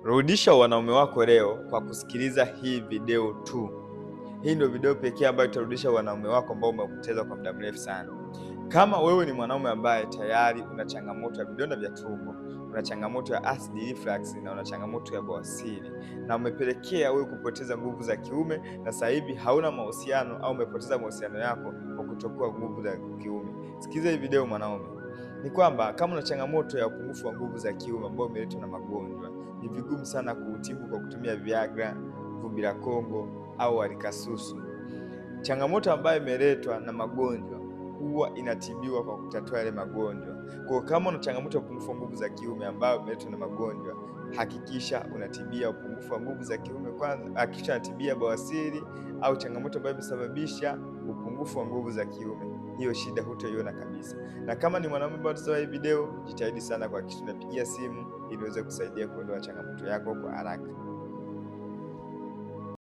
Rudisha wanaume wako leo kwa kusikiliza hii video tu. Hii ndio video pekee ambayo itarudisha wanaume wako ambao umepoteza kwa muda mrefu sana. Kama wewe ni mwanaume ambaye tayari una changamoto ya vidonda vya tumbo, una changamoto ya acid reflux na una changamoto ya bawasiri na umepelekea wewe kupoteza nguvu za kiume na sasa hivi hauna mahusiano au umepoteza mahusiano yako kwa kutokuwa nguvu za kiume, sikiliza hii video mwanaume. Ni kwamba kama una changamoto ya upungufu wa nguvu za kiume ambao umeletwa na magonjwa, ni vigumu sana kuutibu kwa kutumia Viagra, vumbi la Kongo au alikasusu. Changamoto ambayo imeletwa na magonjwa huwa inatibiwa kwa kutatua yale magonjwa. Kwa kama una changamoto ya upungufu wa nguvu za kiume ambayo imeletwa na magonjwa, hakikisha unatibia upungufu wa nguvu za kiume kwanza, hakikisha unatibia bawasiri au changamoto ambayo imesababisha upungufu wa nguvu za kiume. Hiyo shida hutaiona kabisa. Na kama ni mwanaume ambaye unatazama hii video, jitahidi sana kuhakikisha unapigia simu ili uweze kusaidia kuondoa changamoto yako kwa haraka.